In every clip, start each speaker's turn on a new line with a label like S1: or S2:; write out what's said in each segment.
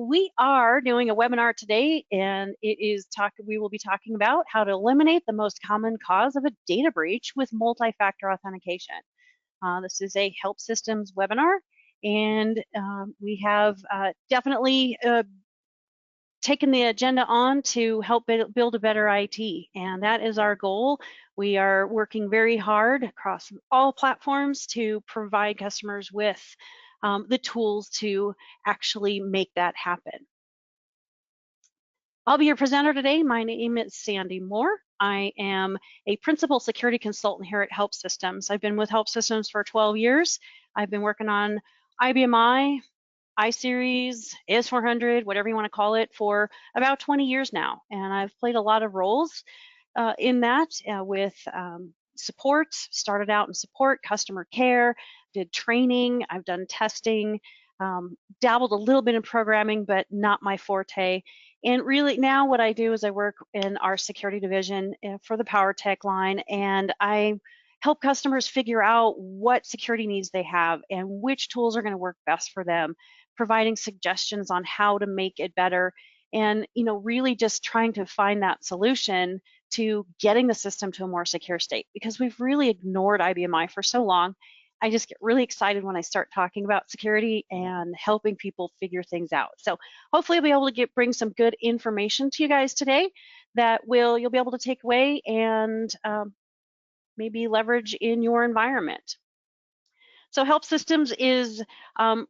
S1: we are doing a webinar today, and we will be talking about how to eliminate the most common cause of a data breach with multi-factor authentication. This is a help systems webinar, and we have definitely taken the agenda on to help build a better IT, and that is our goal. We are working very hard across all platforms to provide customers with the tools to actually make that happen. I'll be your presenter today. My name is Sandi Moore. I am a principal security consultant here at Help Systems. I've been with Help Systems for 12 years. I've been working on IBM iSeries, AS400, whatever you want to call it, for about 20 years now. And I've played a lot of roles in that with support, started out in support, customer care, did training, I've done testing, dabbled a little bit in programming, but not my forte. And really now what I do is I work in our security division for the PowerTech line, and I help customers figure out what security needs they have and which tools are going to work best for them, providing suggestions on how to make it better, and really just trying to find that solution to getting the system to a more secure state, because we've really ignored IBM for so long. I just get really excited when I start talking about security and helping people figure things out. So hopefully I'll be able to bring some good information to you guys today that you'll be able to take away and maybe leverage in your environment. So Help Systems is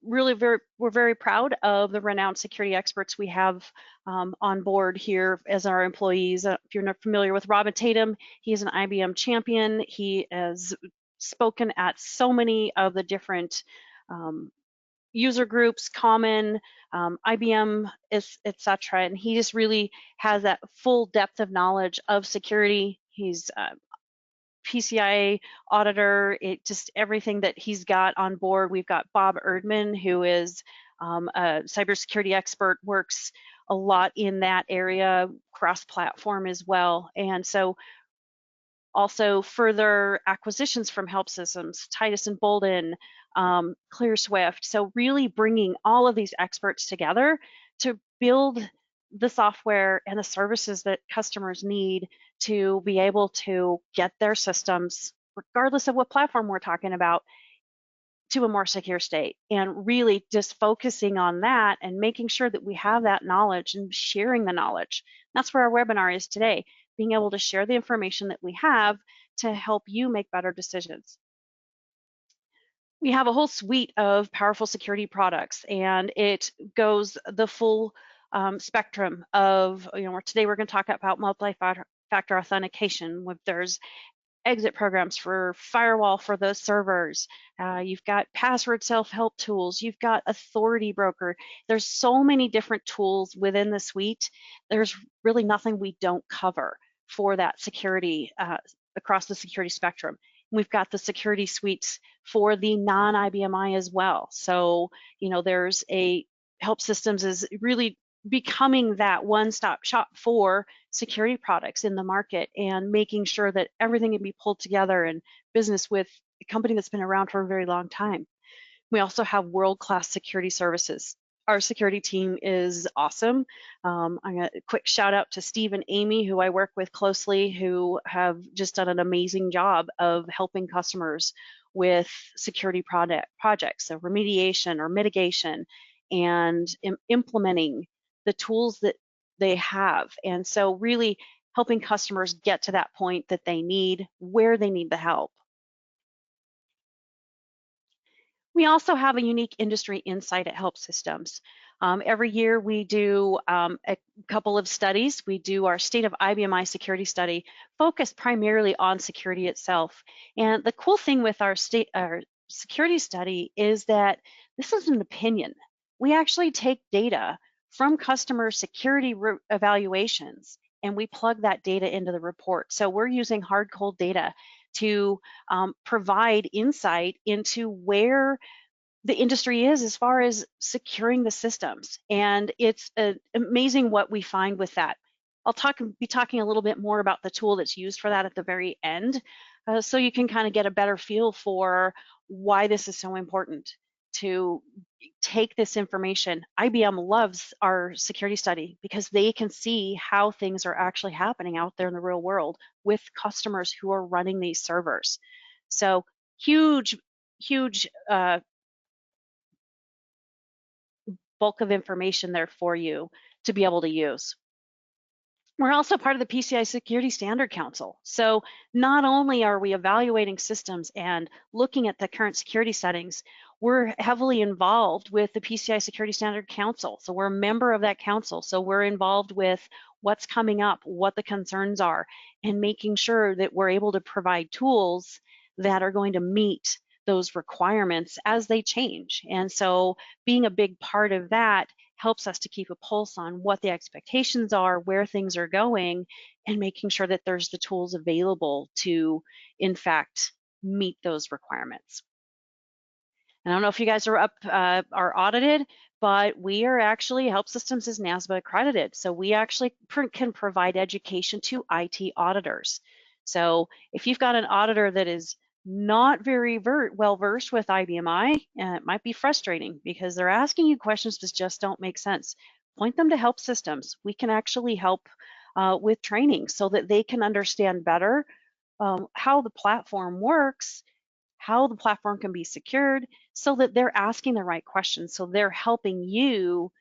S1: we're very proud of the renowned security experts we have on board here as our employees. If you're not familiar with Robin Tatum, he is an IBM champion. He has spoken at so many of the different user groups, common, IBM, etc. And he just really has that full depth of knowledge of security. He's PCI auditor, just everything that he's got on board. We've got Bob Erdman, who is a cybersecurity expert, works a lot in that area, cross-platform as well. And so also further acquisitions from Help Systems, Titus and Bolden, ClearSwift. So really bringing all of these experts together to build the software and the services that customers need to be able to get their systems, regardless of what platform we're talking about, to a more secure state. And really just focusing on that and making sure that we have that knowledge and sharing the knowledge. That's where our webinar is today, being able to share the information that we have to help you make better decisions. We have a whole suite of powerful security products, and it goes the full spectrum of, today we're going to talk about multi-factor authentication. There's exit programs for firewall for those servers. You've got password self-help tools. You've got authority broker. There's so many different tools within the suite. There's really nothing we don't cover for that security across the security spectrum. We've got the security suites for the non-IBMI as well. So, there's Help Systems is really becoming that one-stop shop for security products in the market and making sure that everything can be pulled together in business with a company that's been around for a very long time. We also have world-class security services. Our security team is awesome. I'm going to quick shout out to Steve and Amy, who I work with closely, who have just done an amazing job of helping customers with security projects, so remediation or mitigation, and implementing the tools that they have. And so really helping customers get to that point that they need, where they need the help. We also have a unique industry insight at Help Systems. Every year we do a couple of studies. We do our State of IBMI Security Study, focused primarily on security itself. And the cool thing with our security study is that this is an opinion. We actually take data from customer security evaluations, and we plug that data into the report. So we're using hard, cold data to provide insight into where the industry is as far as securing the systems. And it's amazing what we find with that. I'll be talking a little bit more about the tool that's used for that at the very end, so you can kind of get a better feel for why this is so important to take this information. IBM loves our security study because they can see how things are actually happening out there in the real world with customers who are running these servers. So huge bulk of information there for you to be able to use. We're also part of the PCI Security Standard Council. So not only are we evaluating systems and looking at the current security settings, we're heavily involved with the PCI Security Standard Council. So we're a member of that council. So we're involved with what's coming up, what the concerns are, and making sure that we're able to provide tools that are going to meet those requirements as they change. And so being a big part of that helps us to keep a pulse on what the expectations are, where things are going, and making sure that there's the tools available to, in fact, meet those requirements. I don't know if you guys are are audited, but we are actually, Help Systems is NASBA accredited. So we actually can provide education to IT auditors. So if you've got an auditor that is not very well versed with IBMI, it might be frustrating because they're asking you questions that just don't make sense. Point them to Help Systems. We can actually help with training so that they can understand better how the platform works, how the platform can be secured, so that they're asking the right questions. So they're helping you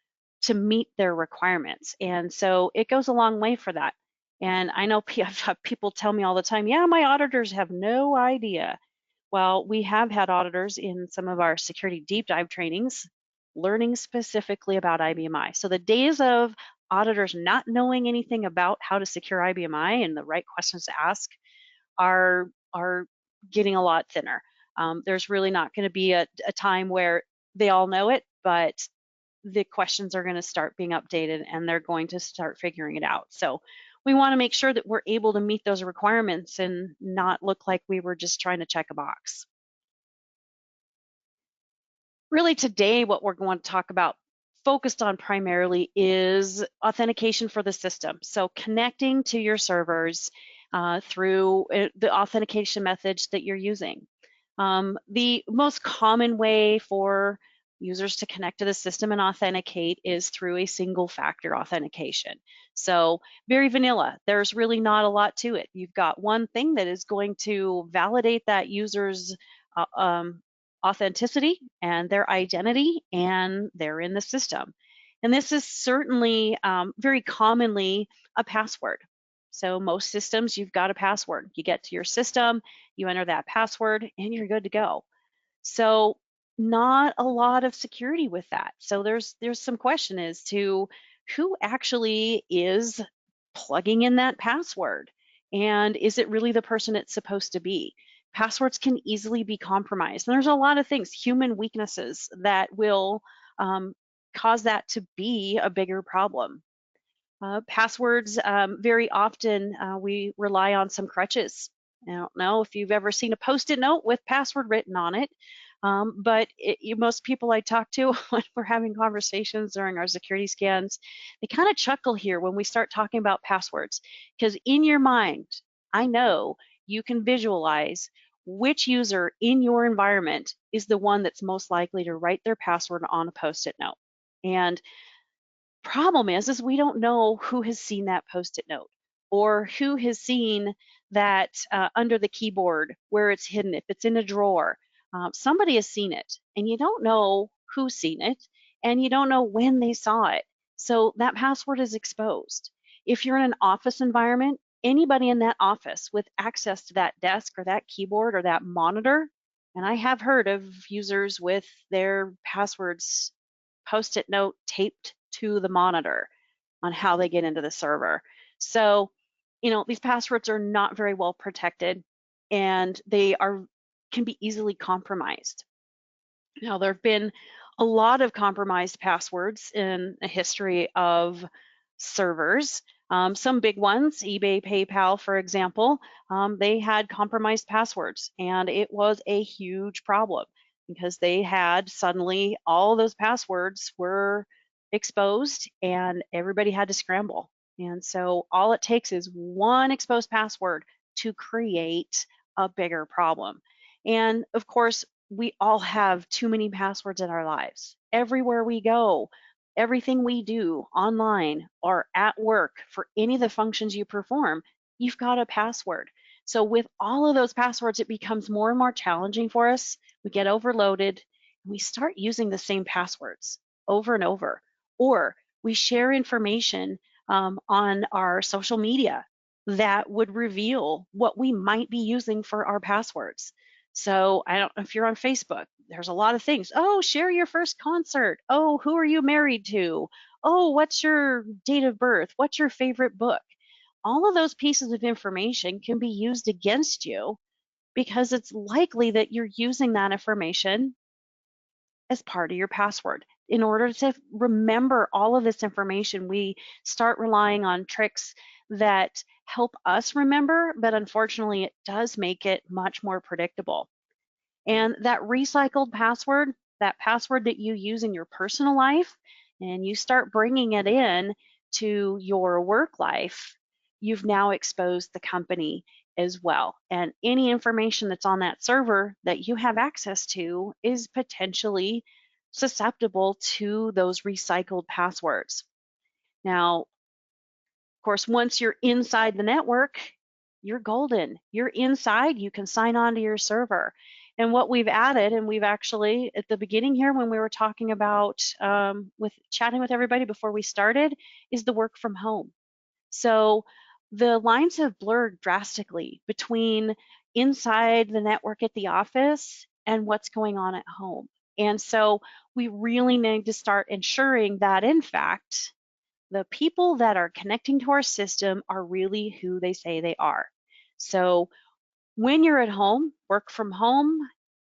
S1: to meet their requirements. And so it goes a long way for that. And I know I've had people tell me all the time, yeah, my auditors have no idea. Well, we have had auditors in some of our security deep dive trainings learning specifically about IBMI. So the days of auditors not knowing anything about how to secure IBMI and the right questions to ask are getting a lot thinner. There's really not going to be a time where they all know it, but the questions are going to start being updated and they're going to start figuring it out. So we want to make sure that we're able to meet those requirements and not look like we were just trying to check a box. Really today, what we're going to talk about focused on primarily is authentication for the system. So connecting to your servers through the authentication methods that you're using. The most common way for users to connect to the system and authenticate is through a single factor authentication. So very vanilla. There's really not a lot to it. You've got one thing that is going to validate that user's authenticity and their identity, and they're in the system. And this is certainly very commonly a password. So most systems, you've got a password. You get to your system, you enter that password, and you're good to go. So not a lot of security with that. So there's some question as to who actually is plugging in that password, and is it really the person it's supposed to be? Passwords can easily be compromised. And there's a lot of things, human weaknesses, that will cause that to be a bigger problem. Passwords, very often we rely on some crutches. I don't know if you've ever seen a Post-it note with password written on it, but most people I talk to when we're having conversations during our security scans, they kind of chuckle here when we start talking about passwords, because in your mind, I know you can visualize which user in your environment is the one that's most likely to write their password on a Post-it note. And problem is we don't know who has seen that Post-it note or who has seen that under the keyboard where it's hidden, if it's in a drawer. Somebody has seen it, and you don't know who's seen it, and you don't know when they saw it. So that password is exposed. If you're in an office environment, anybody in that office with access to that desk or that keyboard or that monitor, and I have heard of users with their passwords Post-it note taped to the monitor on how they get into the server. So, these passwords are not very well protected, and they can be easily compromised. Now, there have been a lot of compromised passwords in the history of servers. Some big ones, eBay, PayPal, for example, they had compromised passwords, and it was a huge problem because they had suddenly all those passwords were exposed and everybody had to scramble. And so all it takes is one exposed password to create a bigger problem. And of course, we all have too many passwords in our lives. Everywhere we go, everything we do online or at work, for any of the functions you perform, you've got a password. So with all of those passwords, it becomes more and more challenging for us. We get overloaded and we start using the same passwords over and over. Or we share information on our social media that would reveal what we might be using for our passwords. So I don't know if you're on Facebook, there's a lot of things. Oh, share your first concert. Oh, who are you married to? Oh, what's your date of birth? What's your favorite book? All of those pieces of information can be used against you because it's likely that you're using that information as part of your password. In order to remember all of this information, we start relying on tricks that help us remember, but unfortunately, it does make it much more predictable. And that recycled password, that password that you use in your personal life, and you start bringing it in to your work life, you've now exposed the company as well. And any information that's on that server that you have access to is potentially susceptible to those recycled passwords. Now, of course, once you're inside the network, you're golden. You're inside, you can sign on to your server. And what we've added, and we've actually, at the beginning here, when we were talking about with chatting with everybody before we started, is the work from home. So the lines have blurred drastically between inside the network at the office and what's going on at home. And so we really need to start ensuring that, in fact, the people that are connecting to our system are really who they say they are. So when you're at home, work from home,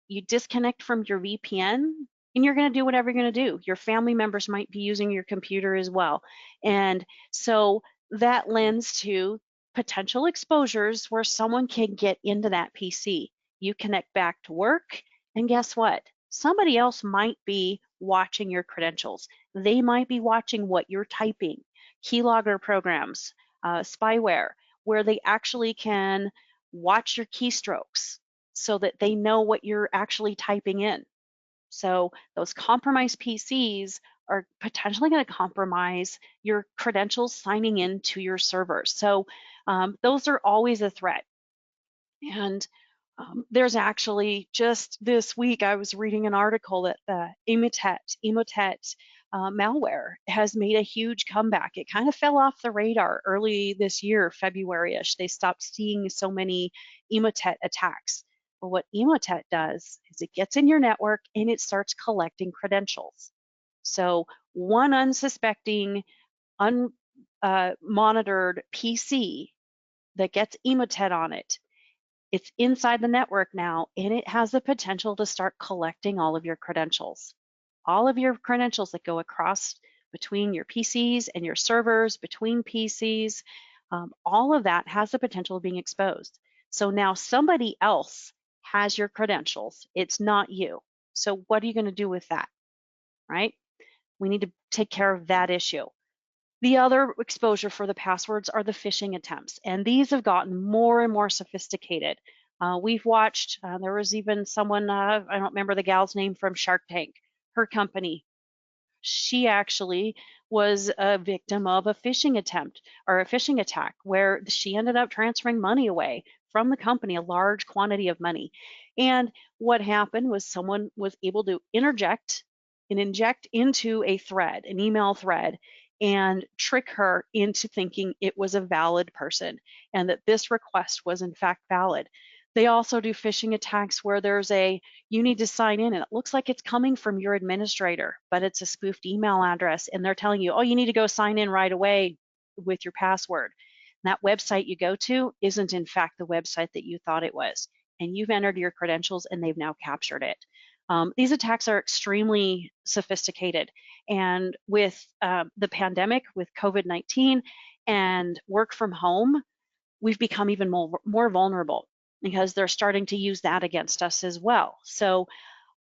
S1: you disconnect from your VPN, and you're going to do whatever you're going to do. Your family members might be using your computer as well. And so that lends to potential exposures where someone can get into that PC. You connect back to work, and guess what? Somebody else might be watching your credentials. They might be watching what you're typing. Keylogger programs, spyware, where they actually can watch your keystrokes so that they know what you're actually typing in. So those compromised PCs are potentially going to compromise your credentials signing in to your servers. So those are always a threat. And there's actually, just this week, I was reading an article that Emotet malware has made a huge comeback. It kind of fell off the radar early this year, February-ish. They stopped seeing so many Emotet attacks. But what Emotet does is it gets in your network and it starts collecting credentials. So one unsuspecting, unmonitored PC that gets Emotet on it, it's inside the network now, and it has the potential to start collecting all of your credentials. All of your credentials that go across between your PCs and your servers, between PCs, all of that has the potential of being exposed. So now somebody else has your credentials. It's not you. So what are you going to do with that, right? We need to take care of that issue. The other exposure for the passwords are the phishing attempts, and these have gotten more and more sophisticated. We've watched, there was even someone, I don't remember the gal's name, from Shark Tank, her company. She actually was a victim of a phishing attempt or a phishing attack where she ended up transferring money away from the company, a large quantity of money. And what happened was someone was able to inject into a thread, an email thread, and trick her into thinking it was a valid person and that this request was in fact valid. They also do phishing attacks where there's you need to sign in and it looks like it's coming from your administrator, but it's a spoofed email address and they're telling you, oh, you need to go sign in right away with your password. And that website you go to isn't in fact the website that you thought it was. And you've entered your credentials and they've now captured it. These attacks are extremely sophisticated. And with the pandemic, with COVID-19 and work from home, we've become even more vulnerable because they're starting to use that against us as well. So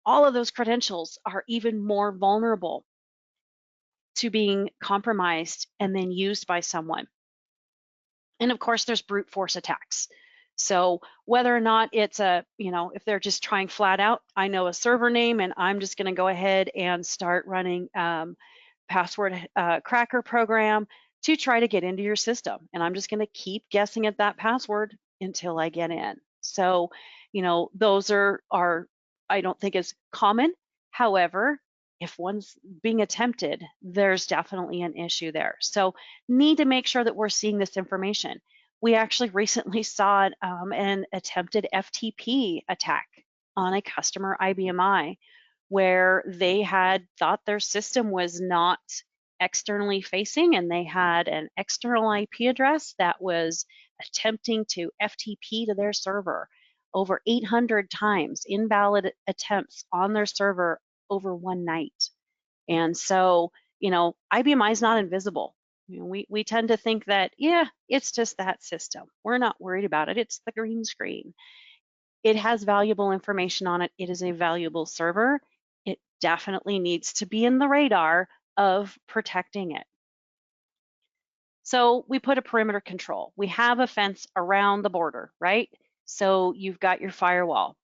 S1: all of those credentials are even more vulnerable to being compromised and then used by someone. And of course, there's brute force attacks. So whether or not it's a, if they're just trying flat out, I know a server name and I'm just going to go ahead and start running password cracker program to try to get into your system. And I'm just going to keep guessing at that password until I get in. So, those are I don't think as common. However, if one's being attempted, there's definitely an issue there. So need to make sure that we're seeing this information. We actually recently saw an attempted FTP attack on a customer IBMI where they had thought their system was not externally facing and they had an external IP address that was attempting to FTP to their server over 800 times, invalid attempts on their server over one night. And so, IBMI is not invisible. We tend to think that, yeah, it's just that system. We're not worried about it. It's the green screen. It has valuable information on it. It is a valuable server. It definitely needs to be in the radar of protecting it. So we put a perimeter control. We have a fence around the border, right? So you've got your firewall.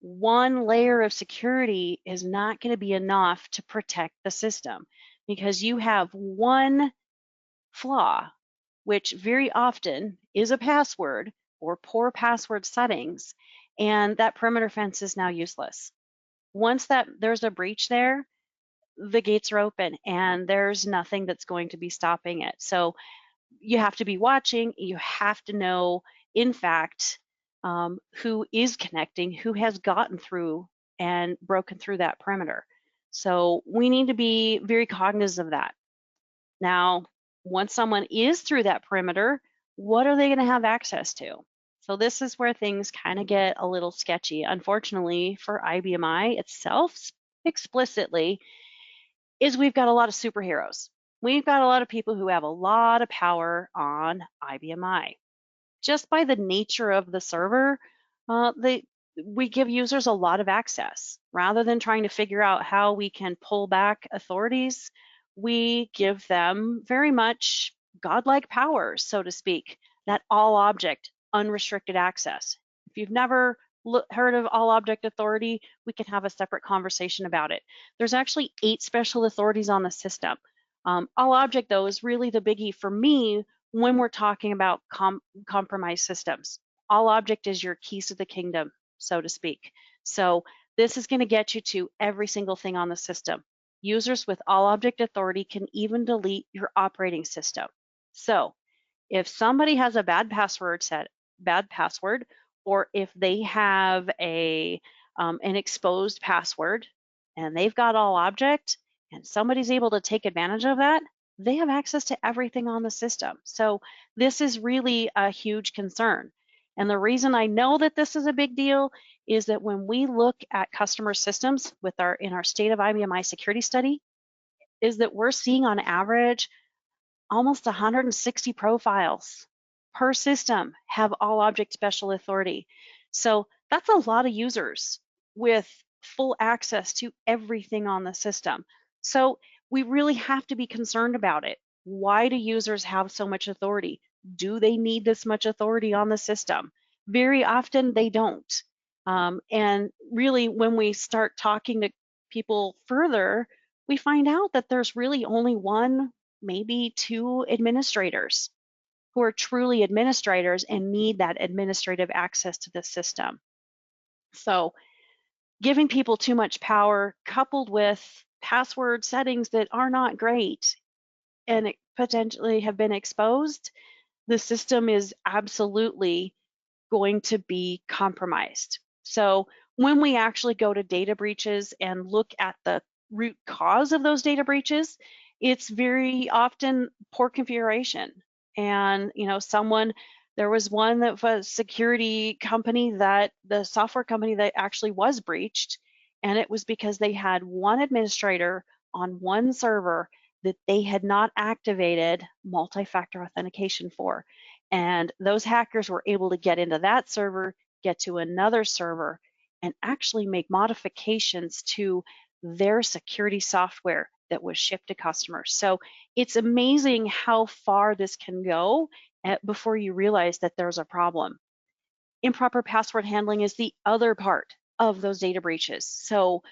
S1: One layer of security is not going to be enough to protect the system because you have one flaw, which very often is a password or poor password settings, and that perimeter fence is now useless. Once there's a breach there, the gates are open and there's nothing that's going to be stopping it. So you have to be watching. You have to know, in fact, who is connecting, who has gotten through and broken through that perimeter. So we need to be very cognizant of that. Now, once someone is through that perimeter, what are they going to have access to? So this is where things kind of get a little sketchy. Unfortunately for IBMI itself, explicitly, is we've got a lot of superheroes. We've got a lot of people who have a lot of power on IBMI. Just by the nature of the server, we give users a lot of access. Rather than trying to figure out how we can pull back authorities, we give them very much godlike powers, so to speak, that all object, unrestricted access. If you've never heard of all object authority, we can have a separate conversation about it. There's actually 8 special authorities on the system. All object, though, is really the biggie for me when we're talking about compromised systems. All object is your keys to the kingdom, so to speak. So this is going to get you to every single thing on the system. Users with all object authority can even delete your operating system. So if somebody has a bad password, or if they have an exposed password and they've got all object and somebody's able to take advantage of that, they have access to everything on the system. So this is really a huge concern. And the reason I know that this is a big deal is that when we look at customer systems in our state of IBMI security study, is that we're seeing on average almost 160 profiles per system have all object special authority. So that's a lot of users with full access to everything on the system. So we really have to be concerned about it. Why do users have so much authority? Do they need this much authority on the system? Very often they don't. And really, when we start talking to people further, we find out that there's really only one, maybe 2 administrators who are truly administrators and need that administrative access to the system. So giving people too much power coupled with password settings that are not great and potentially have been exposed, the system is absolutely going to be compromised. So when we actually go to data breaches and look at the root cause of those data breaches, it's very often poor configuration. And there was one that was security company the software company that actually was breached, and it was because they had one administrator on one server that they had not activated multi-factor authentication for. And those hackers were able to get into that server, get to another server, and actually make modifications to their security software that was shipped to customers. So it's amazing how far this can go before you realize that there's a problem. Improper password handling is the other part of those data breaches. So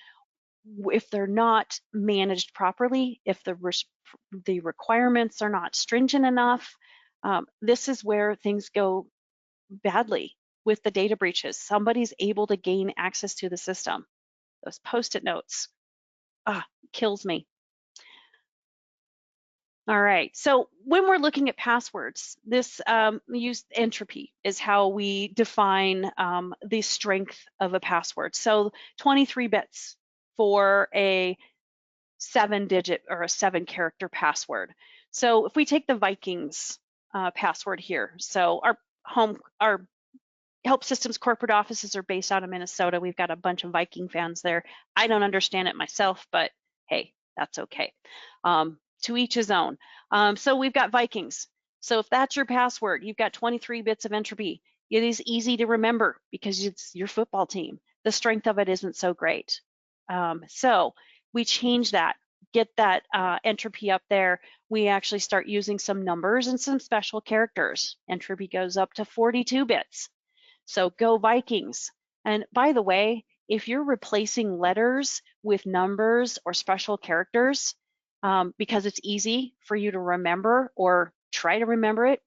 S1: if they're not managed properly, if the requirements are not stringent enough, this is where things go badly with the data breaches. Somebody's able to gain access to the system. Those post-it notes, kills me. All right, so when we're looking at passwords, this use entropy is how we define the strength of a password. So 23 bits for a 7-digit or a 7-character password. So if we take the Vikings password here, so our help systems corporate offices are based out of Minnesota. We've got a bunch of Viking fans there. I don't understand it myself, but hey, that's okay. To each his own. So we've got Vikings. So if that's your password, you've got 23 bits of entropy. It is easy to remember because it's your football team. The strength of it isn't so great. So we change that, get that entropy up there. We actually start using some numbers and some special characters. Entropy goes up to 42 bits. So go Vikings. And by the way, if you're replacing letters with numbers or special characters, because it's easy for you to remember or try to remember it,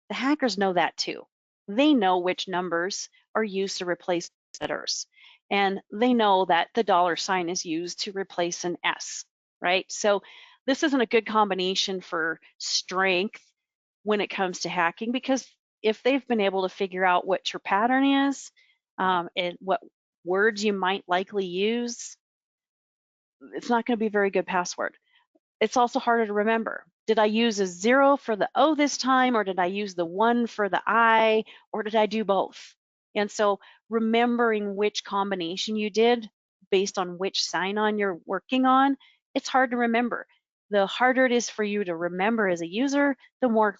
S1: the hackers know that too. They know which numbers are used to replace letters. And they know that the $ is used to replace an S, right? So this isn't a good combination for strength when it comes to hacking, because if they've been able to figure out what your pattern is and what words you might likely use, it's not going to be a very good password. It's also harder to remember. Did I use a 0 for the O this time, or did I use the 1 for the I, or did I do both? And so remembering which combination you did based on which sign-on you're working on, it's hard to remember. The harder it is for you to remember as a user, the more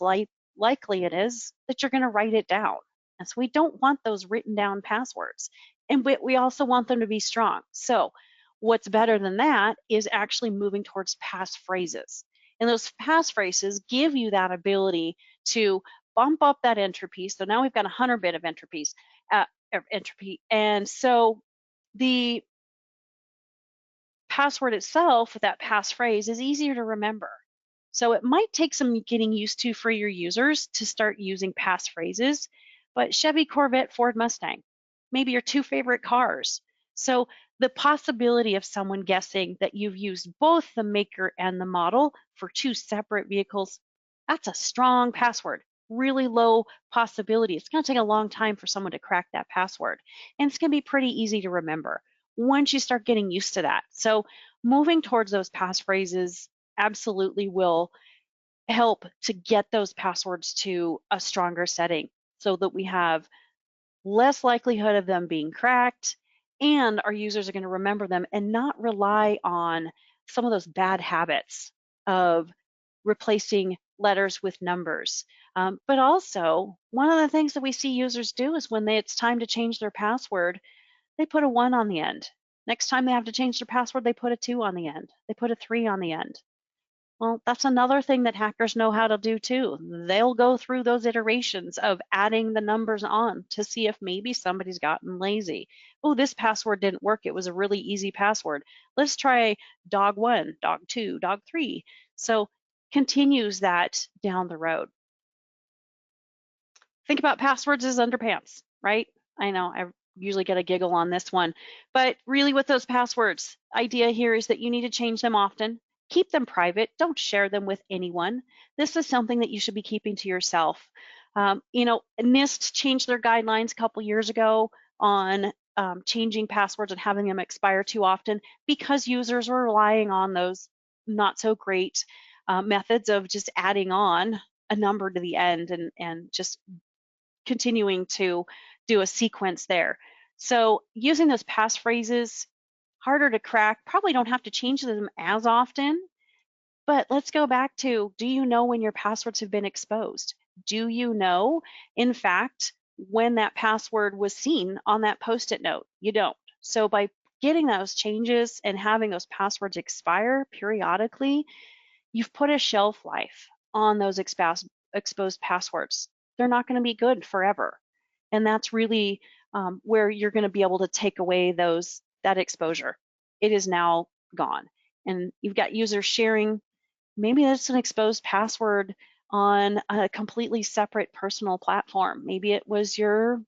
S1: likely it is that you're going to write it down. And so we don't want those written down passwords. And we also want them to be strong. So what's better than that is actually moving towards passphrases. And those passphrases give you that ability to bump up that entropy. So now we've got 100 bit of entropy. And so the password itself, that passphrase, is easier to remember. So it might take some getting used to for your users to start using passphrases, but Chevy, Corvette, Ford, Mustang, maybe your 2 favorite cars. So the possibility of someone guessing that you've used both the maker and the model for 2 separate vehicles, that's a strong password. Really low possibility. It's going to take a long time for someone to crack that password. And it's going to be pretty easy to remember once you start getting used to that. So moving towards those passphrases absolutely will help to get those passwords to a stronger setting so that we have less likelihood of them being cracked, and our users are going to remember them and not rely on some of those bad habits of replacing letters with numbers. But also, one of the things that we see users do is when it's time to change their password, they put a 1 on the end. Next time they have to change their password, they put a 2 on the end. They put a 3 on the end. Well, that's another thing that hackers know how to do too. They'll go through those iterations of adding the numbers on to see if maybe somebody's gotten lazy. Oh, this password didn't work. It was a really easy password. Let's try dog 1, dog 2, dog 3. So continues that down the road. Think about passwords as underpants, right? I know I usually get a giggle on this one, but really with those passwords, idea here is that you need to change them often. Keep them private. Don't share them with anyone. This is something that you should be keeping to yourself. NIST changed their guidelines a couple years ago on changing passwords and having them expire too often because users were relying on those not so great methods of just adding on a number to the end and just continuing to do a sequence there. So using those passphrases, harder to crack, probably don't have to change them as often, but let's go back to, do you know when your passwords have been exposed? Do you know, in fact, when that password was seen on that Post-it note? You don't. So by getting those changes and having those passwords expire periodically, you've put a shelf life on those exposed passwords. They're not going to be good forever. And that's really where you're going to be able to take away that exposure. It is now gone. And you've got users sharing, maybe it's an exposed password on a completely separate personal platform. Maybe it was your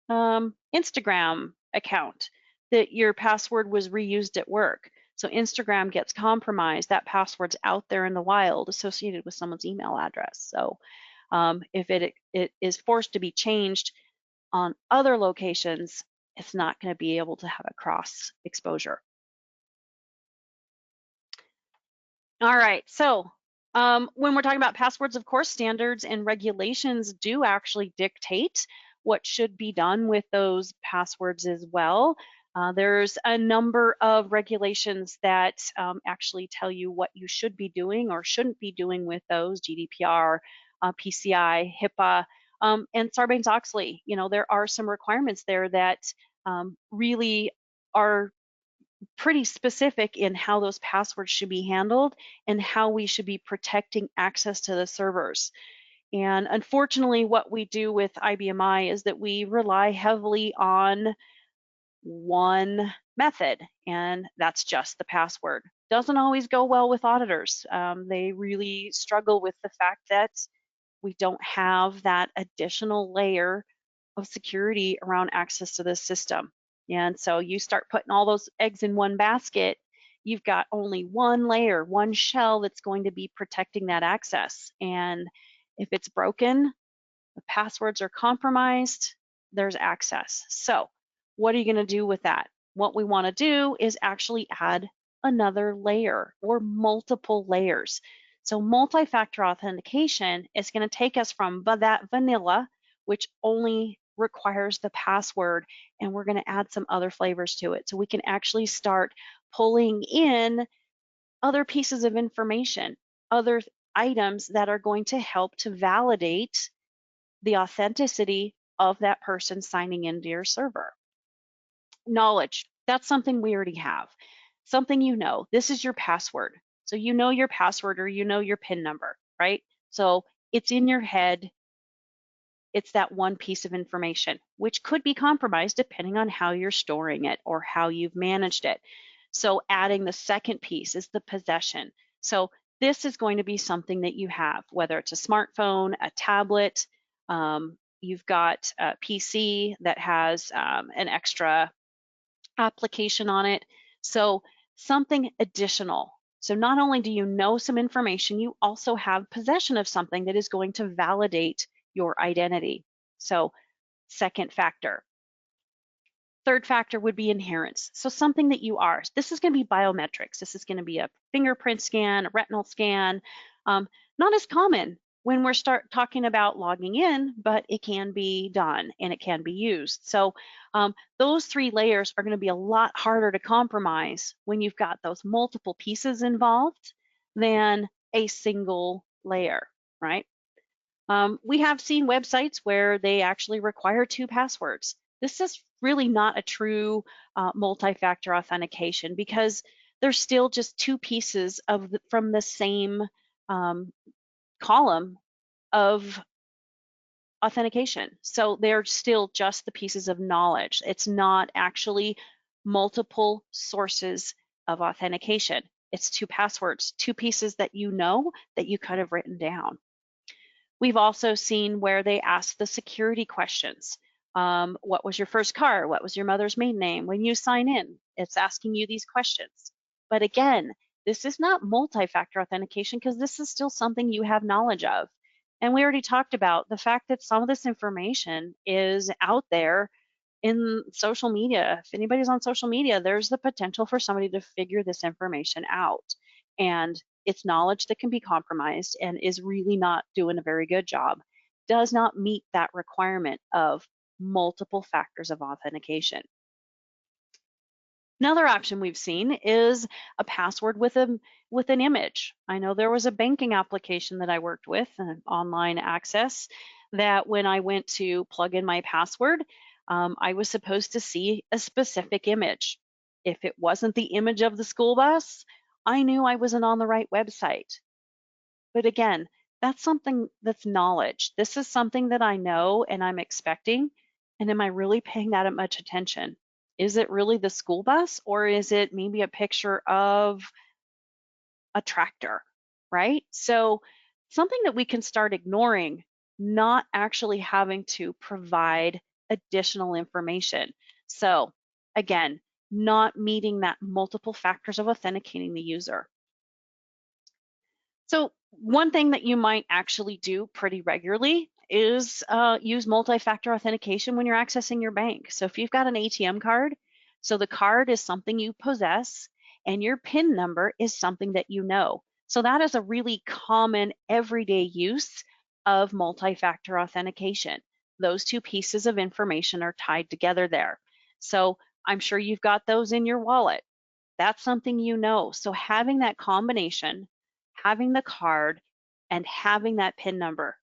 S1: Instagram account that your password was reused at work. So Instagram gets compromised, that password's out there in the wild associated with someone's email address. So if it is forced to be changed on other locations, it's not going to be able to have a cross exposure. All right, so when we're talking about passwords, of course, standards and regulations do actually dictate what should be done with those passwords as well. There's a number of regulations that actually tell you what you should be doing or shouldn't be doing with those: GDPR, PCI, HIPAA, and Sarbanes-Oxley. You know, there are some requirements there that really are pretty specific in how those passwords should be handled and how we should be protecting access to the servers. And unfortunately, what we do with IBMI is that we rely heavily on one method, and that's just the password. Doesn't always go well with auditors. They really struggle with the fact that we don't have that additional layer of security around access to this system. And so you start putting all those eggs in one basket, you've got only one layer, one shell that's going to be protecting that access. And if it's broken, the passwords are compromised, there's access. So what are you going to do with that? What we want to do is actually add another layer or multiple layers. So multi-factor authentication is going to take us from that vanilla, which only requires the password, and we're going to add some other flavors to it. So we can actually start pulling in other pieces of information, other items that are going to help to validate the authenticity of that person signing into your server. Knowledge, that's something we already have. Something you know, this is your password. So you know your password or you know your PIN number, right? So it's in your head. It's that one piece of information, which could be compromised depending on how you're storing it or how you've managed it. So adding the second piece is the possession. So this is going to be something that you have, whether it's a smartphone, a tablet, you've got a PC that has an extra application on it. So something additional. So not only do you know some information, you also have possession of something that is going to validate your identity. So second factor. Third factor would be inherence. So something that you are. This is going to be biometrics. This is going to be a fingerprint scan, a retinal scan. Not as common when we're start talking about logging in, but it can be done and it can be used. So those three layers are going to be a lot harder to compromise when you've got those multiple pieces involved than a single layer, right? We have seen websites where they actually require 2 passwords. This is really not a true multi-factor authentication because there's still just 2 pieces from the same column of authentication. So they're still just the pieces of knowledge. It's not actually multiple sources of authentication. It's 2 passwords, 2 pieces that you know that you could have written down. We've also seen where they ask the security questions. What was your first car? What was your mother's maiden name? When you sign in, it's asking you these questions. But again, this is not multi-factor authentication because this is still something you have knowledge of. And we already talked about the fact that some of this information is out there in social media. If anybody's on social media, there's the potential for somebody to figure this information out. And it's knowledge that can be compromised and is really not doing a very good job, does not meet that requirement of multiple factors of authentication. Another option we've seen is a password with an image. I know there was a banking application that I worked with, an online access, that when I went to plug in my password, I was supposed to see a specific image. If it wasn't the image of the school bus, I knew I wasn't on the right website. But again, That's something that's knowledge. This is something that I know and I'm expecting. And am I really paying that much attention? Is it really the school bus, or is it maybe a picture of a tractor, right? So something that we can start ignoring, not actually having to provide additional information. So again, not meeting that multiple factors of authenticating the user. So one thing that you might actually do pretty regularly is use multi-factor authentication when you're accessing your bank. So if you've got an ATM card, so the card is something you possess and your PIN number is something that you know. So that is a really common everyday use of multi-factor authentication. Those two pieces of information are tied together there. So I'm sure you've got those in your wallet. That's something you know. So having that combination, having the card, and having that PIN number.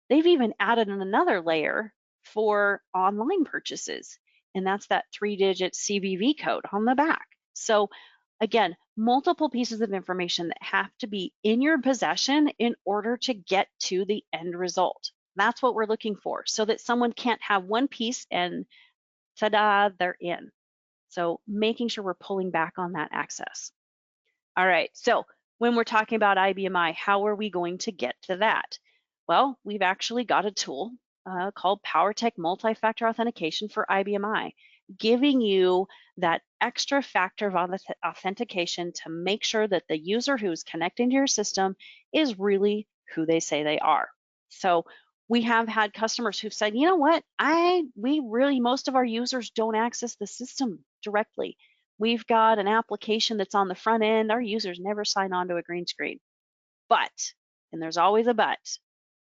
S1: They've even added in another layer for online purchases, and that's that 3-digit CVV code on the back. So again, multiple pieces of information that have to be in your possession in order to get to the end result. That's what we're looking for, so that someone can't have one piece and ta-da, they're in. So making sure we're pulling back on that access. All right, so when we're talking about IBMI, how are we going to get to that? Well, we've actually got a tool called PowerTech Multi-Factor Authentication for IBMI, giving you that extra factor of authentication to make sure that the user who's connecting to your system is really who they say they are. So we have had customers who've said, you know what, most of our users don't access the system directly. We've got an application that's on the front end. Our users never sign on to a green screen. But, and there's always a but,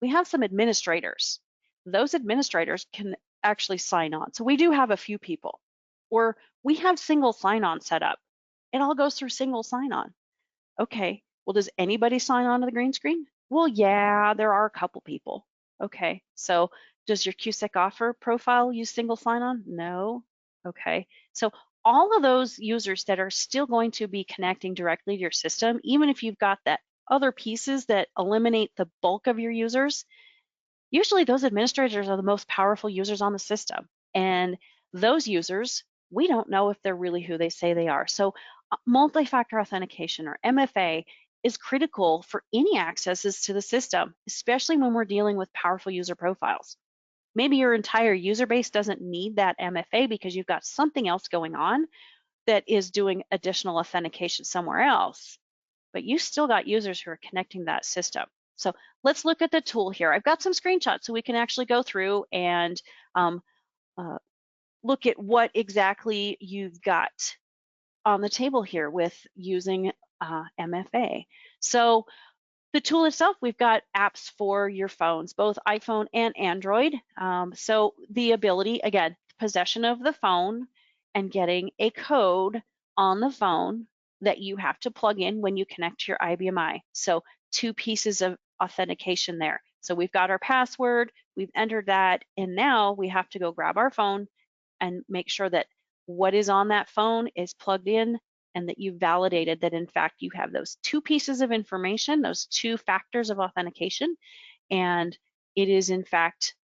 S1: we have some administrators. Those administrators can actually sign on. So we do have a few people. Or we have single sign-on set up. It all goes through single sign-on. Okay, well, does anybody sign on to the green screen? Well, yeah, there are a couple people. Okay, so does your QSEC offer profile use single sign-on? No. Okay, so all of those users that are still going to be connecting directly to your system, even if you've got that other pieces that eliminate the bulk of your users, usually those administrators are the most powerful users on the system. And those users, we don't know if they're really who they say they are. So multi-factor authentication, or MFA, is critical for any accesses to the system, especially when we're dealing with powerful user profiles. Maybe your entire user base doesn't need that MFA because you've got something else going on that is doing additional authentication somewhere else, but you still got users who are connecting to that system. So let's look at the tool here. I've got some screenshots so we can actually go through and look at what exactly you've got on the table here with using MFA. So the tool itself, we've got apps for your phones, both iPhone and Android. So the ability, again, possession of the phone and getting a code on the phone that you have to plug in when you connect to your IBMI. So 2 pieces of authentication there. So we've got our password, we've entered that, and now we have to go grab our phone and make sure that what is on that phone is plugged in and that you've validated that in fact you have those 2 pieces of information, those 2 factors of authentication, and it is in fact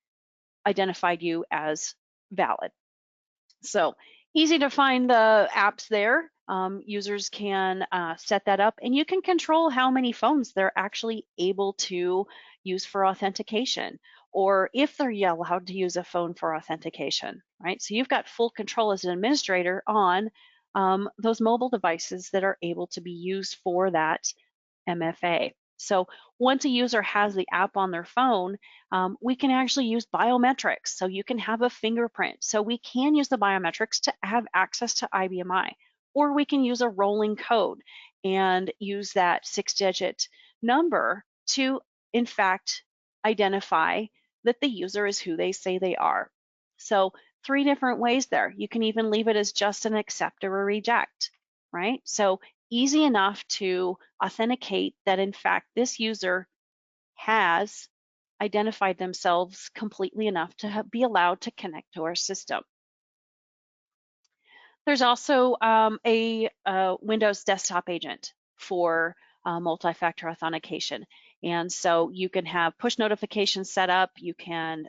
S1: identified you as valid. So easy to find the apps there. Users can set that up, and you can control how many phones they're actually able to use for authentication, or if they're allowed to use a phone for authentication, right? So you've got full control as an administrator on those mobile devices that are able to be used for that MFA. So once a user has the app on their phone, we can actually use biometrics. So you can have a fingerprint. So we can use the biometrics to have access to IBMI, or we can use a rolling code and use that 6-digit number to, in fact, identify that the user is who they say they are. So 3 different ways there. You can even leave it as just an accept or a reject, right? So easy enough to authenticate that in fact this user has identified themselves completely enough to be allowed to connect to our system. There's also a Windows desktop agent for multi-factor authentication. And so you can have push notifications set up. You can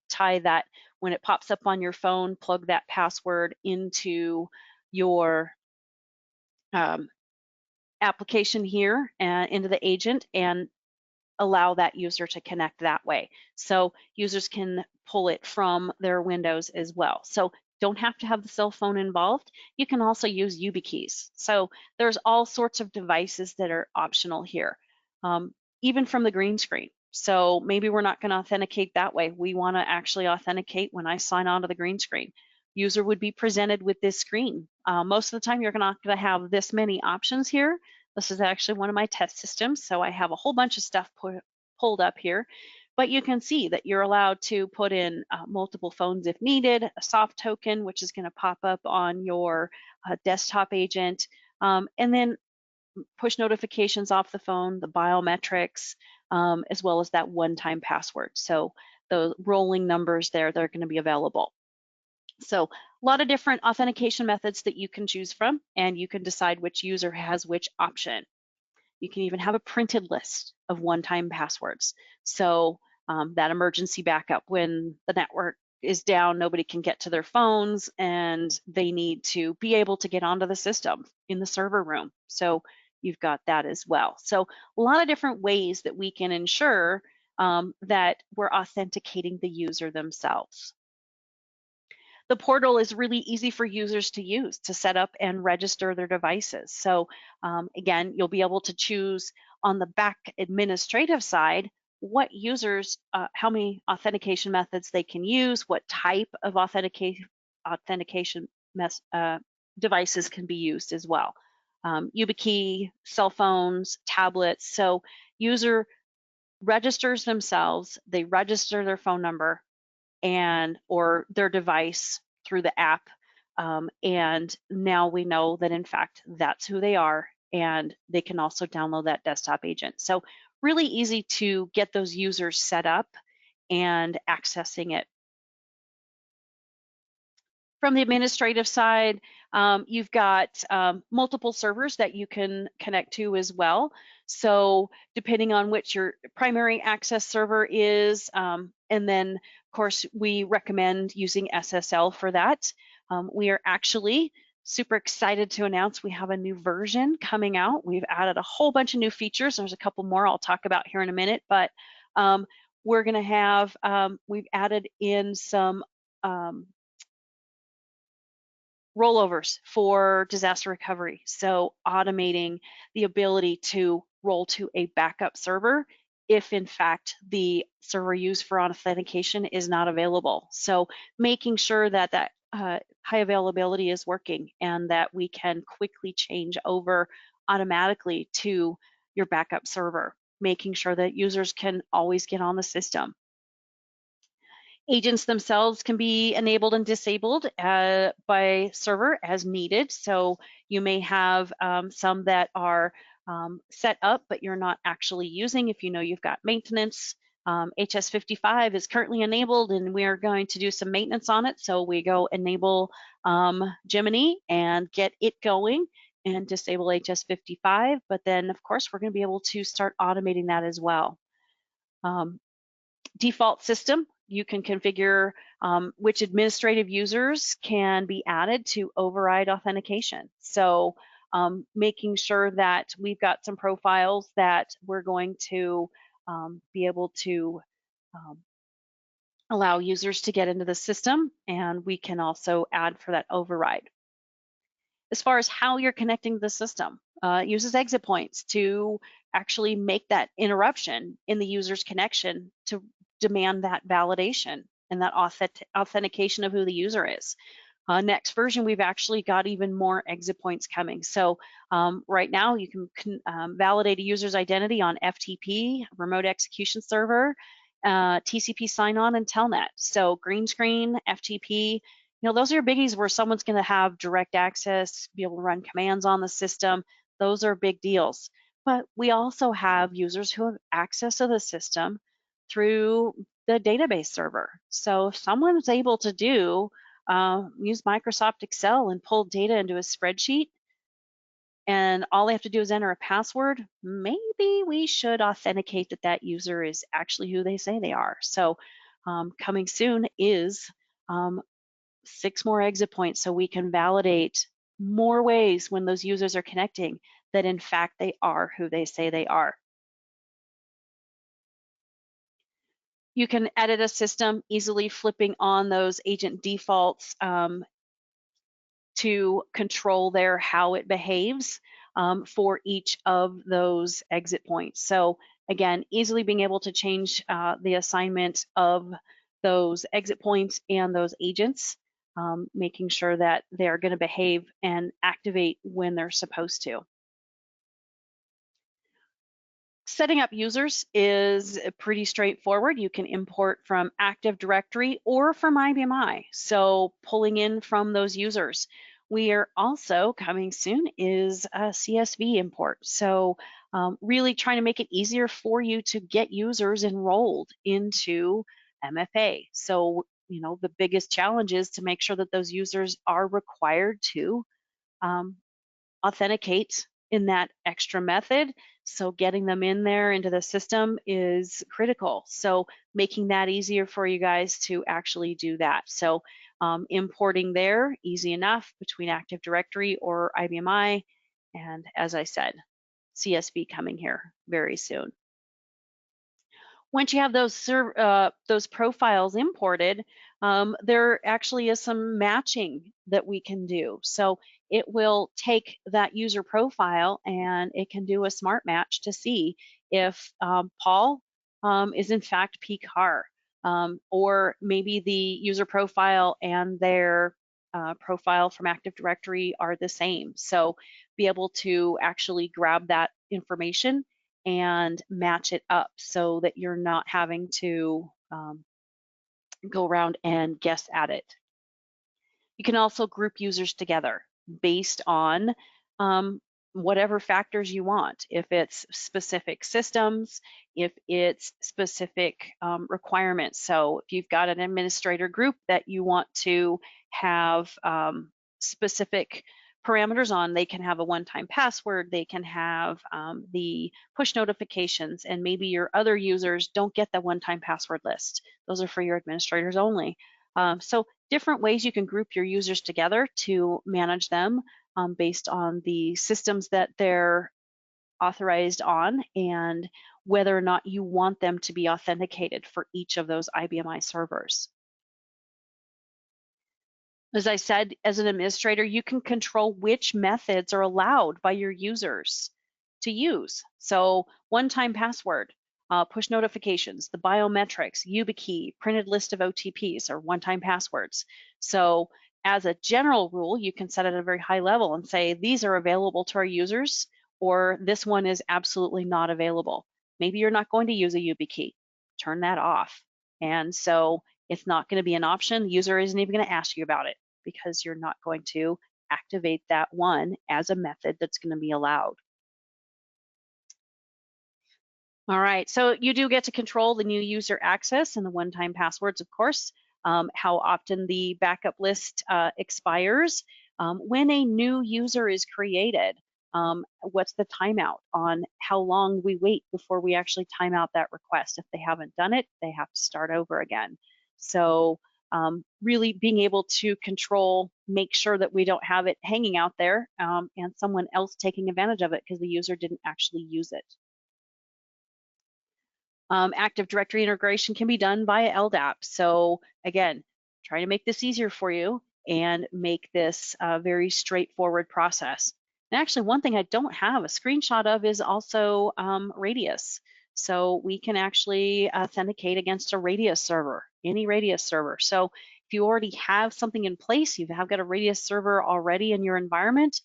S1: tie that when it pops up on your phone, plug that password into your application here and into the agent and allow that user to connect that way. So users can pull it from their windows as well. So don't have to have the cell phone involved. You can also use YubiKeys. So there's all sorts of devices that are optional here, even from the green screen. So maybe we're not going to authenticate that way. We want to actually authenticate when I sign on to the green screen. User would be presented with this screen. Most of the time, you're not going to have this many options here. This is actually one of my test systems, so I have a whole bunch of stuff pulled up here. But you can see that you're allowed to put in multiple phones if needed, a soft token, which is going to pop up on your desktop agent, and then push notifications off the phone, the biometrics, as well as that one-time password. So the rolling numbers there, they're going to be available. So a lot of different authentication methods that you can choose from, and you can decide which user has which option. You can even have a printed list of one-time passwords. So that emergency backup when the network is down, nobody can get to their phones, and they need to be able to get onto the system in the server room. So you've got that as well. So a lot of different ways that we can ensure that we're authenticating the user themselves. The portal is really easy for users to use to set up and register their devices. So again, you'll be able to choose on the back administrative side what users, how many authentication methods they can use, what type of authentication devices can be used as well. YubiKey, cell phones, tablets. So user registers themselves, they register their phone number or their device through the app. And now we know that in fact, that's who they are, and they can also download that desktop agent. So really easy to get those users set up and accessing it. From the administrative side, you've got multiple servers that you can connect to as well. So depending on which your primary access server is, and then of course we recommend using SSL for that. We are actually super excited to announce we have a new version coming out. We've added a whole bunch of new features. There's a couple more I'll talk about here in a minute, but we're going to have, we've added in some rollovers for disaster recovery. So automating the ability to roll to a backup server if in fact the server used for authentication is not available. So making sure that that high availability is working and that we can quickly change over automatically to your backup server, making sure that users can always get on the system. Agents themselves can be enabled and disabled by server as needed. So you may have some that are set up, but you're not actually using if you know you've got maintenance. HS55 is currently enabled, and we are going to do some maintenance on it. So we go enable Gemini and get it going and disable HS55. But then, of course, we're going to be able to start automating that as well. Default system, you can configure which administrative users can be added to override authentication. So making sure that we've got some profiles that we're going to be able to allow users to get into the system, and we can also add for that override. As far as how you're connecting to the system, it uses exit points to actually make that interruption in the user's connection to demand that validation and that authentication of who the user is. Next version, we've actually got even more exit points coming. So right now you can validate a user's identity on FTP, remote execution server, TCP sign-on, and telnet. So green screen, FTP, those are biggies where someone's going to have direct access, be able to run commands on the system. Those are big deals. But we also have users who have access to the system through the database server. So if someone's able to use Microsoft Excel and pull data into a spreadsheet and all they have to do is enter a password, maybe we should authenticate that that user is actually who they say they are. So coming soon is 6 more exit points so we can validate more ways when those users are connecting that in fact they are who they say they are. You can edit a system easily flipping on those agent defaults to control there how it behaves for each of those exit points. So again, easily being able to change the assignment of those exit points and those agents, making sure that they're going to behave and activate when they're supposed to. Setting up users is pretty straightforward. You can import from Active Directory or from IBMI. So pulling in from those users. We are also coming soon is a CSV import. So really trying to make it easier for you to get users enrolled into MFA. So, you know, the biggest challenge is to make sure that those users are required to authenticate in that extra method. So getting them in there into the system is critical. So making that easier for you guys to actually do that. So importing there, easy enough between Active Directory or IBMI. And as I said, CSV coming here very soon. Once you have those profiles imported, there actually is some matching that we can do. So it will take that user profile and it can do a smart match to see if Paul is in fact P. Carr, or maybe the user profile and their profile from Active Directory are the same. So be able to actually grab that information and match it up so that you're not having to go around and guess at it. You can also group users together based on whatever factors you want. If it's specific systems, if it's specific requirements. So if you've got an administrator group that you want to have specific parameters on, they can have a one-time password, they can have the push notifications, and maybe your other users don't get the one-time password list. Those are for your administrators only. So different ways you can group your users together to manage them based on the systems that they're authorized on and whether or not you want them to be authenticated for each of those IBMI servers. As I said, as an administrator, you can control which methods are allowed by your users to use. So one-time password, push notifications, the biometrics, YubiKey, printed list of OTPs or one-time passwords. So as a general rule, you can set it at a very high level and say, these are available to our users, or this one is absolutely not available. Maybe you're not going to use a YubiKey. Turn that off. And so it's not going to be an option. The user isn't even going to ask you about it because you're not going to activate that one as a method that's going to be allowed. All right, so you do get to control the new user access and the one-time passwords, of course, how often the backup list expires, when a new user is created, what's the timeout on how long we wait before we actually time out that request. If they haven't done it, they have to start over again. So really being able to control, make sure that we don't have it hanging out there and someone else taking advantage of it because the user didn't actually use it. Active Directory integration can be done via LDAP. So again, trying to make this easier for you and make this a very straightforward process. And actually, one thing I don't have a screenshot of is also Radius. So we can actually authenticate against a Radius server, any Radius server. So if you already have something in place, you have got a Radius server already in your environment,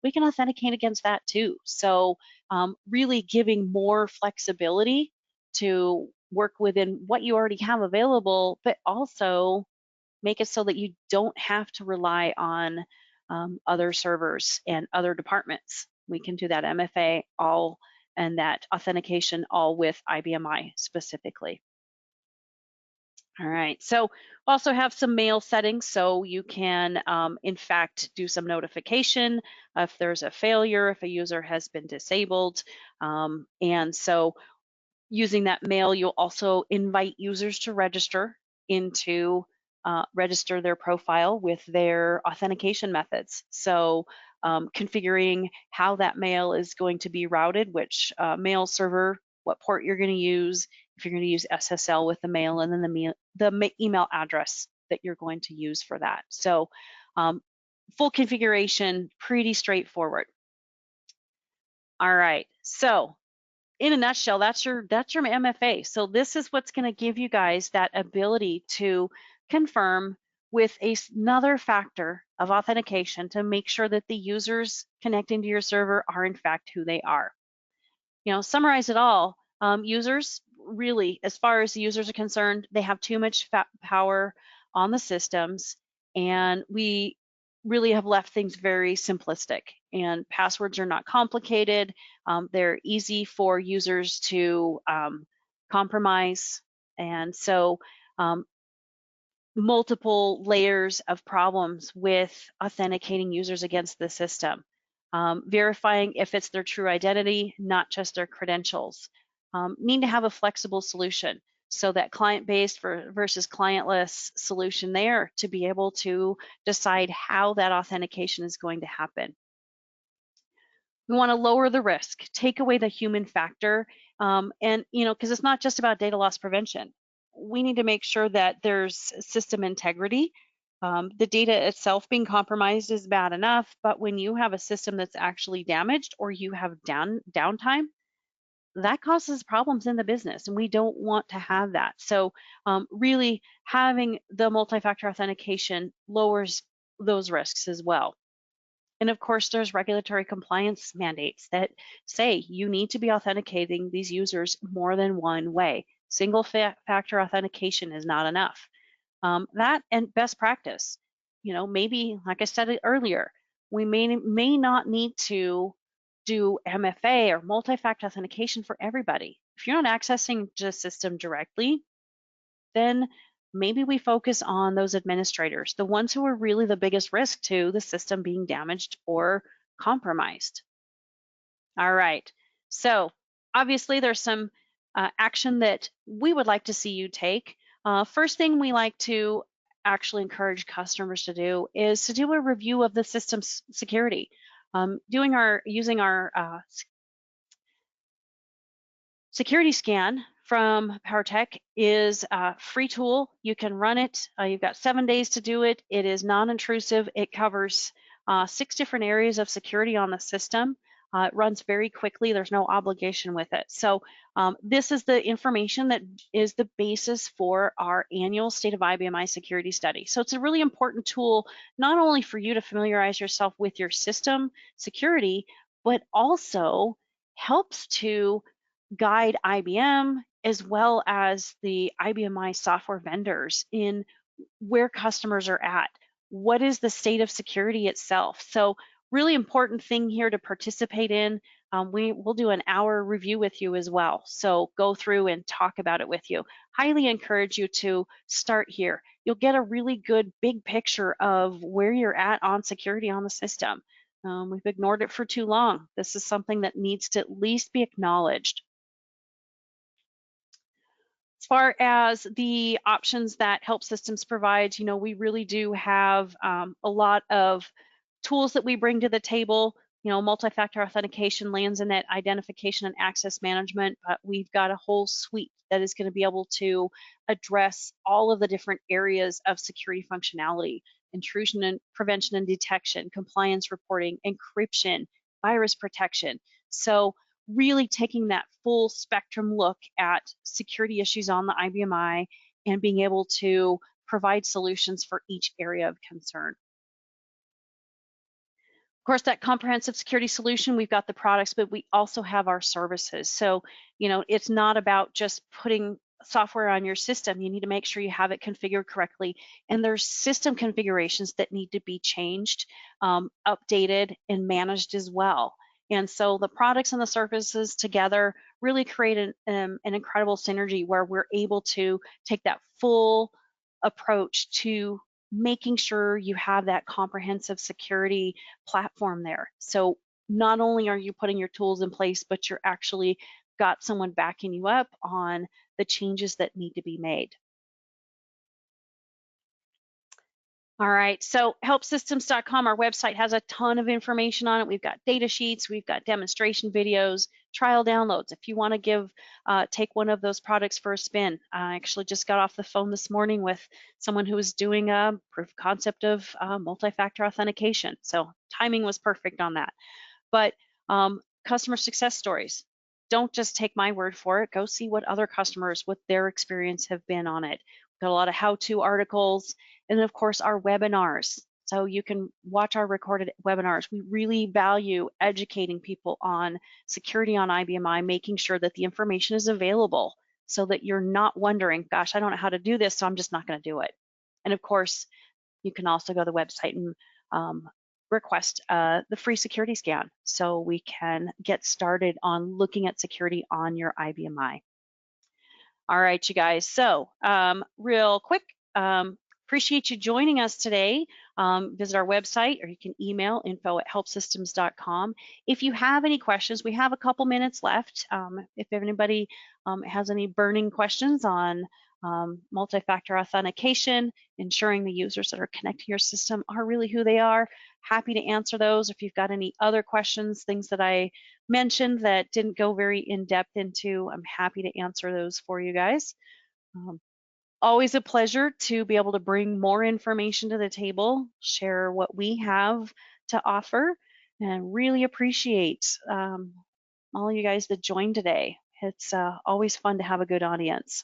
S1: we can authenticate against that too. So really giving more flexibility to work within what you already have available, but also make it so that you don't have to rely on other servers and other departments. We can do that MFA all and that authentication all with IBMI specifically. All right, so we also have some mail settings, so you can, in fact, do some notification if there's a failure, if a user has been disabled. And so using that mail, you'll also invite users to register their profile with their authentication methods. So configuring how that mail is going to be routed, which mail server, what port you're going to use, if you're going to use SSL with the mail, and then the email address that you're going to use for that. So full configuration, pretty straightforward. All right, so in a nutshell, that's your MFA. So this is what's going to give you guys that ability to confirm with another factor of authentication to make sure that the users connecting to your server are in fact who they are. Summarize it all. Users really, as far as the users are concerned, they have too much power on the systems, and we really have left things very simplistic. And passwords are not complicated. They're easy for users to compromise, and so multiple layers of problems with authenticating users against the system. Verifying if it's their true identity, not just their credentials. Need to have a flexible solution, so that client-based versus clientless solution there to be able to decide how that authentication is going to happen. We want to lower the risk, take away the human factor, and because it's not just about data loss prevention. We need to make sure that there's system integrity. The data itself being compromised is bad enough, but when you have a system that's actually damaged or you have downtime, that causes problems in the business, and we don't want to have that. So really having the multi-factor authentication lowers those risks as well. And of course, there's regulatory compliance mandates that say you need to be authenticating these users more than one way. Single factor authentication is not enough. That and best practice. Maybe, like I said earlier, we may not need to do MFA or multi-factor authentication for everybody. If you're not accessing the system directly, then maybe we focus on those administrators, the ones who are really the biggest risk to the system being damaged or compromised. All right, so obviously there's some action that we would like to see you take. First thing we like to actually encourage customers to do is to do a review of the system's security. Using our security scan from PowerTech is a free tool. You can run it. You've got 7 days to do it. It is non-intrusive. It covers 6 different areas of security on the system. It runs very quickly. There's no obligation with it. So this is the information that is the basis for our annual State of IBMI security study. So it's a really important tool, not only for you to familiarize yourself with your system security, but also helps to guide IBM as well as the IBMI software vendors in where customers are at. What is the state of security itself? So really important thing here to participate in. We'll do an hour review with you as well. So go through and talk about it with you. Highly encourage you to start here. You'll get a really good big picture of where you're at on security on the system. We've ignored it for too long. This is something that needs to at least be acknowledged. As far as the options that Help Systems provides, we really do have a lot of tools that we bring to the table. Multi-factor authentication lands in that identification and access management, but we've got a whole suite that is going to be able to address all of the different areas of security functionality: intrusion and prevention and detection, compliance reporting, encryption, virus protection. So really taking that full spectrum look at security issues on the IBMI and being able to provide solutions for each area of concern. Of course, that comprehensive security solution, we've got the products, but we also have our services. So, it's not about just putting software on your system. You need to make sure you have it configured correctly. And there's system configurations that need to be changed, updated, and managed as well. And so the products and the services together really create an incredible synergy where we're able to take that full approach to making sure you have that comprehensive security platform there. So not only are you putting your tools in place, but you're actually got someone backing you up on the changes that need to be made. All right, so helpsystems.com, our website has a ton of information on it. We've got data sheets, we've got demonstration videos, trial downloads. If you want to take one of those products for a spin, I actually just got off the phone this morning with someone who was doing a proof of concept of multi-factor authentication. So timing was perfect on that. But customer success stories. Don't just take my word for it. Go see what other customers, what their experience have been on it. We've got a lot of how-to articles, and then of course our webinars. So you can watch our recorded webinars. We really value educating people on security on IBMI, making sure that the information is available so that you're not wondering, gosh, I don't know how to do this, so I'm just not going to do it. And of course, you can also go to the website and request the free security scan so we can get started on looking at security on your IBMI. All right, you guys. So real quick, appreciate you joining us today. Visit our website, or you can email info@helpsystems.com. If you have any questions, we have a couple minutes left. If anybody has any burning questions on multi-factor authentication, ensuring the users that are connecting your system are really who they are, happy to answer those. If you've got any other questions, things that I mentioned that didn't go very in-depth into, I'm happy to answer those for you guys. Always a pleasure to be able to bring more information to the table, share what we have to offer, and really appreciate all you guys that joined today. It's always fun to have a good audience.